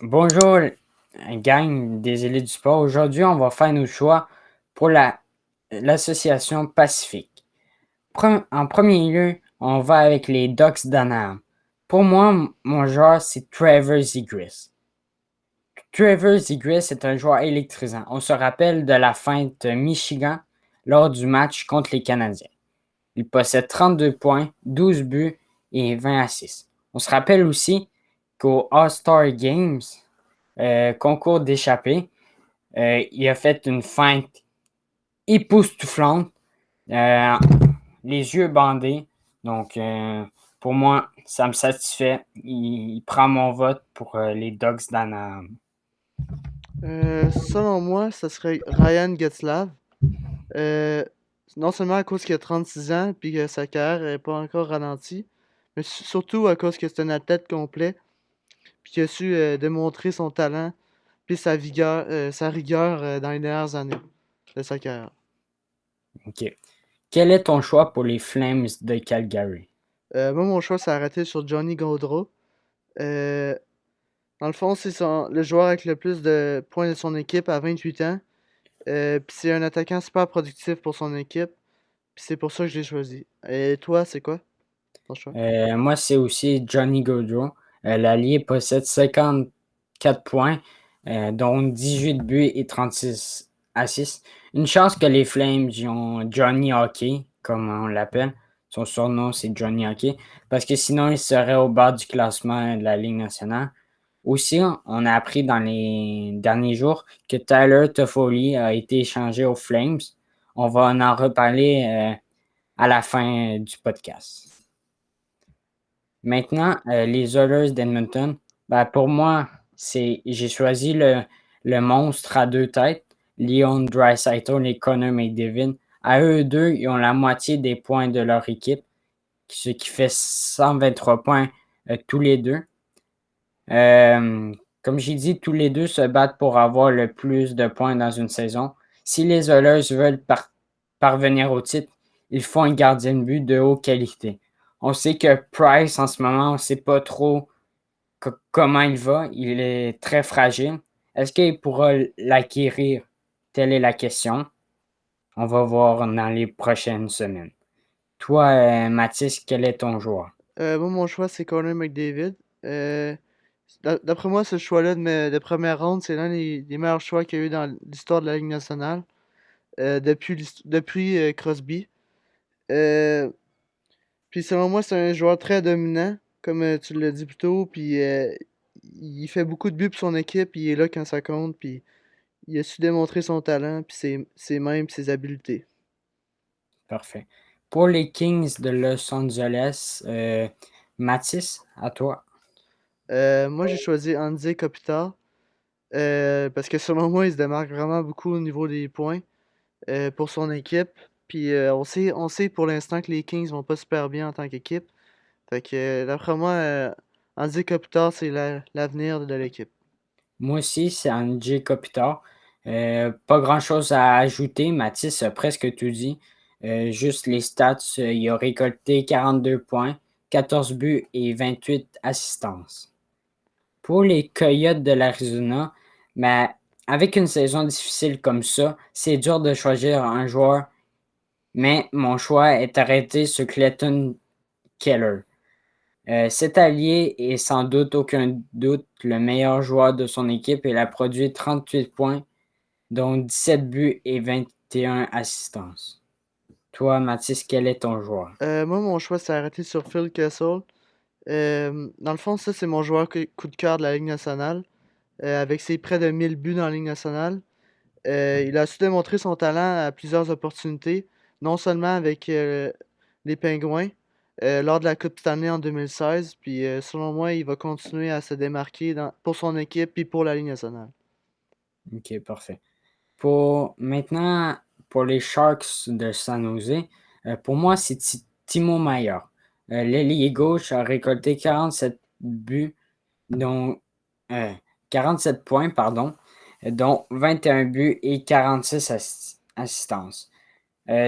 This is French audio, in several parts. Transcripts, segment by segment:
Bonjour, gang des élites du sport. Aujourd'hui, on va faire nos choix pour l'association Pacifique. En premier lieu, on va avec les Ducks d'Anaheim. Pour moi, mon joueur, c'est Trevor Zegras. Trevor Zegras est un joueur électrisant. On se rappelle de la feinte Michigan lors du match contre les Canadiens. Il possède 32 points, 12 buts et 20 assists. On se rappelle aussi qu'au All-Star Games, concours d'échappée, il a fait une feinte époustouflante, euh, les yeux bandés. Donc, pour moi, ça me satisfait. Il prend mon vote pour les Dogs d'Anaheim. Selon moi, ça serait Ryan Getzlav. Euh, non seulement à cause qu'il a 36 ans puis que sa carrière n'est pas encore ralentie, mais surtout à cause que c'est un athlète complet puis qu'il a su démontrer son talent puis sa rigueur dans les dernières années de sa carrière. OK. Quel est ton choix pour les Flames de Calgary? Moi, mon choix s'est arrêté sur Johnny Gaudreau. Euh, Dans le fond, c'est le joueur avec le plus de points de son équipe à 28 ans. Puis c'est un attaquant super productif pour son équipe. Puis c'est pour ça que je l'ai choisi. Et toi, c'est quoi ton choix? Moi, c'est aussi Johnny Gaudreau. L'Allié possède 54 points, dont 18 buts et 36 assists. Une chance que les Flames ils ont Johnny Hockey, comme on l'appelle. Son surnom, c'est Johnny Hockey. Parce que sinon, il serait au bas du classement de la Ligue nationale. Aussi, on a appris dans les derniers jours que Tyler Toffoli a été échangé aux Flames. On va en reparler à la fin du podcast. Maintenant, les Oilers d'Edmonton, ben, pour moi, j'ai choisi le monstre à deux têtes, Leon Draisaitl et Connor McDavid. À eux deux, ils ont la moitié des points de leur équipe, ce qui fait 123 points tous les deux. Euh, Comme j'ai dit, tous les deux se battent pour avoir le plus de points dans une saison. Si les Oilers veulent parvenir au titre, il faut un gardien de but de haute qualité. On sait que Price, en ce moment, on ne sait pas trop comment il va. Il est très fragile. Est-ce qu'il pourra l'acquérir? Telle est la question. On va voir dans les prochaines semaines. Toi, Mathis, quel est ton joueur? Moi, mon choix, c'est Connor McDavid. Euh, D'après moi, ce choix-là de première ronde, c'est l'un des meilleurs choix qu'il y a eu dans l'histoire de la Ligue nationale depuis Crosby. Euh, Puis selon moi, c'est un joueur très dominant, comme tu l'as dit plus tôt. Puis il fait beaucoup de buts pour son équipe. Il est là quand ça compte. Puis il a su démontrer son talent, puis ses mains, puis ses habiletés. Parfait. Pour les Kings de Los Angeles, Mathis, à toi. Moi, j'ai choisi Andy Kopitar. Parce que selon moi, il se démarque vraiment beaucoup au niveau des points pour son équipe. Puis on sait pour l'instant que les Kings vont pas super bien en tant qu'équipe. Fait que d'après moi, Andy Kopitar, c'est l'avenir de l'équipe. Moi aussi, c'est Angie Kopitar. Pas grand-chose à ajouter. Mathis a presque tout dit. Juste les stats, il a récolté 42 points, 14 buts et 28 assistances. Pour les Coyotes de l'Arizona, mais avec une saison difficile comme ça, c'est dur de choisir un joueur, mais mon choix est arrêté sur Clayton Keller. Cet allié est sans doute aucun doute le meilleur joueur de son équipe et il a produit 38 points, dont 17 buts et 21 assistances. Toi, Mathis, quel est ton joueur? Moi, mon choix s'est arrêté sur Phil Kessel. Dans le fond, ça, c'est mon joueur coup de cœur de la Ligue nationale. Avec ses près de 1000 buts dans la Ligue nationale. Il a su démontrer son talent à plusieurs opportunités, non seulement avec les Pingouins lors de la Coupe Stanley en 2016, puis selon moi, il va continuer à se démarquer pour son équipe et pour la Ligue nationale. Ok, parfait. Maintenant, pour les Sharks de San Jose, pour moi, c'est Timo Meier. L'ailier gauche a récolté 47 buts, dont 47 points, pardon, dont 21 buts et 46 assistances.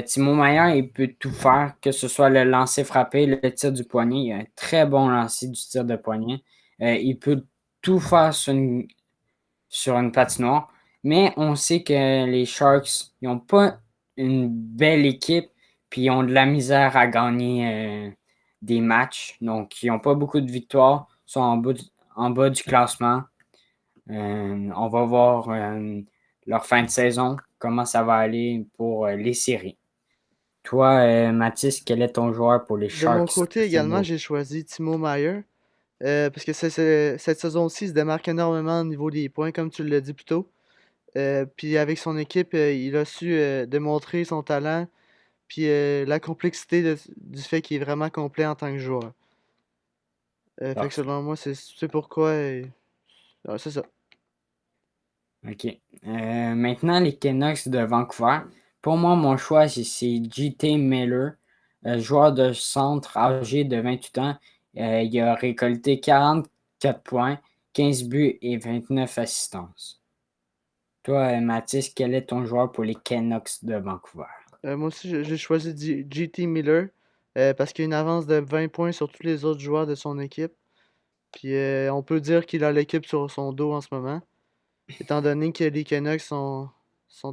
Timo Meier, il peut tout faire, que ce soit le lancer frappé, le tir du poignet. Il a un très bon lancer du tir de poignet. Il peut tout faire sur une patinoire. Mais on sait que les Sharks, ils n'ont pas une belle équipe, puis ils ont de la misère à gagner des matchs. Donc, ils n'ont pas beaucoup de victoires, ils sont en bas du classement. On va voir leur fin de saison, comment ça va aller pour les séries. Toi, Mathis, quel est ton joueur pour les De mon Sharks côté de également, Saint-Louis? j'ai choisi Timo Meier. Parce que cette saison-ci, il se démarque énormément au niveau des points, comme tu l'as dit plus tôt. Puis avec son équipe, il a su démontrer son talent, puis la complexité du fait qu'il est vraiment complet en tant que joueur. Fait que Parfait. selon moi, c'est pourquoi. C'est ça. OK. Maintenant, les Canucks de Vancouver. Pour moi, mon choix, c'est J.T. Miller, joueur de centre âgé de 28 ans. Il a récolté 44 points, 15 buts et 29 assistances. Toi, Mathis, quel est ton joueur pour les Canucks de Vancouver? Moi aussi, j'ai choisi JT Miller parce qu'il a une avance de 20 points sur tous les autres joueurs de son équipe. Puis on peut dire qu'il a l'équipe sur son dos en ce moment, étant donné que les Canucks sont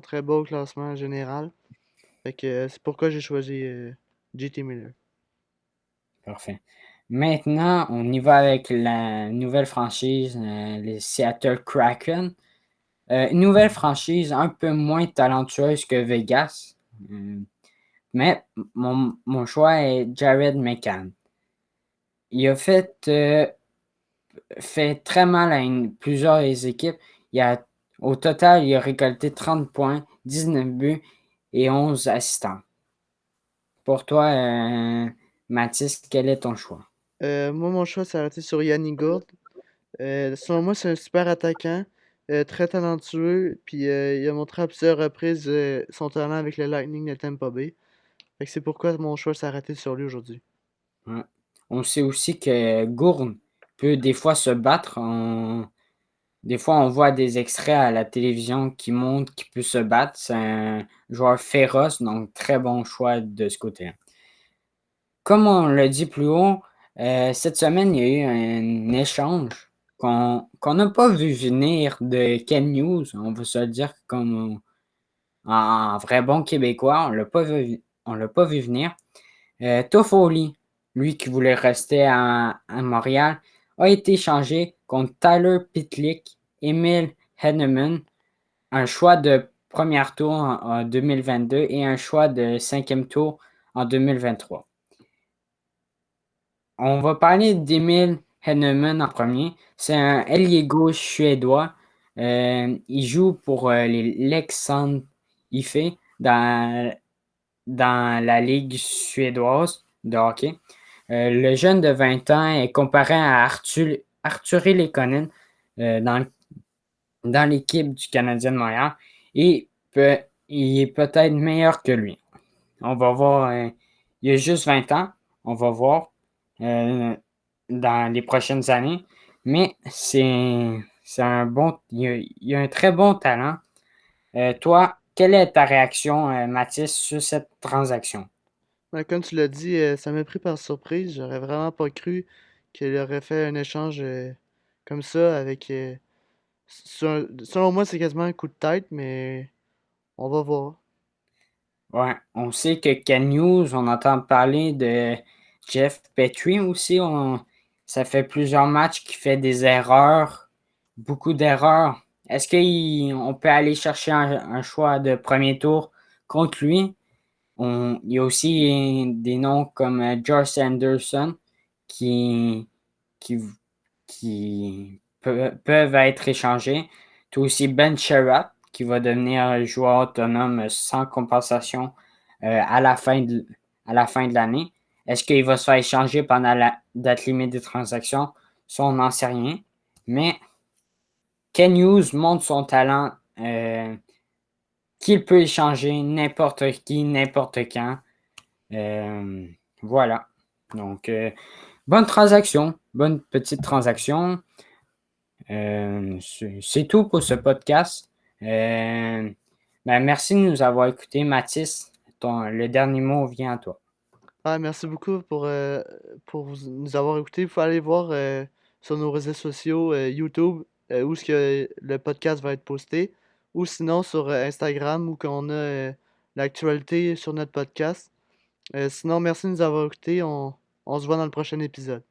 très bas au classement général. Fait que c'est pourquoi j'ai choisi JT Miller. Parfait. Maintenant, on y va avec la nouvelle franchise, les Seattle Kraken. Une nouvelle franchise un peu moins talentueuse que Vegas. Euh, mais mon choix est Jared McCann. Il a fait très mal à plusieurs des équipes. Au total, il a récolté 30 points, 19 buts et 11 assistants. Pour toi, Mathis, quel est ton choix? Moi, mon choix s'est arrêté sur Yanni Gourde. Selon moi, c'est un super attaquant, très talentueux, puis il a montré à plusieurs reprises son talent avec le Lightning de Tampa Bay. Fait que c'est pourquoi mon choix s'est arrêté sur lui aujourd'hui. Ouais. On sait aussi que Gourde peut des fois se battre. Des fois, on voit des extraits à la télévision qui montrent qu'il peut se battre. C'est un joueur féroce, donc très bon choix de ce côté-là. Comme on l'a dit plus haut, cette semaine, il y a eu un échange qu'on n'a pas vu venir de Ken News. On va se le dire comme en vrai bon Québécois, on l'a pas vu venir. Toffoli, lui qui voulait rester à Montréal, a été échangé contre Tyler Pitlick, Emil Henneman, un choix de premier tour en 2022 et un choix de cinquième tour en 2023. On va parler d'Emil Henneman en premier. C'est un ailier gauche suédois. Il joue pour les Leksand IFE dans la Ligue suédoise de hockey. Le jeune de 20 ans est comparé à Arthur Lekonen dans l'équipe du Canadien de Montréal et il est peut-être meilleur que lui. On va voir. Il a juste 20 ans. On va voir dans les prochaines années. Mais c'est un bon. Il a un très bon talent. Toi, quelle est ta réaction, Mathis, sur cette transaction? Ouais, comme tu l'as dit, ça m'a pris par surprise. J'aurais vraiment pas cru qu'il aurait fait un échange comme ça avec. Selon moi, c'est quasiment un coup de tête, mais on va voir. Ouais, on sait que Ken News, on entend parler de Jeff Petrie aussi. Ça fait plusieurs matchs qu'il fait des erreurs, beaucoup d'erreurs. Est-ce qu'on peut aller chercher un choix de premier tour contre lui? Il y a aussi des noms comme Josh Anderson qui, qui, peuvent être échangés. Tu as aussi Ben Sherratt qui va devenir un joueur autonome sans compensation à à la fin de l'année. Est-ce qu'il va se faire échanger pendant la date limite des transactions? Ça, on n'en sait rien. Mais Ken Hughes montre son talent qu'il peut échanger n'importe qui, n'importe quand. Euh, voilà. Donc, bonne transaction. Bonne petite transaction. C'est tout pour ce podcast. Merci de nous avoir écoutés, Mathis. Le dernier mot vient à toi. Ah, merci beaucoup pour nous avoir écoutés. Vous pouvez aller voir sur nos réseaux sociaux, YouTube, où ce que le podcast va être posté, ou sinon sur Instagram, où qu'on a l'actualité sur notre podcast. Sinon, merci de nous avoir écoutés. On se voit dans le prochain épisode.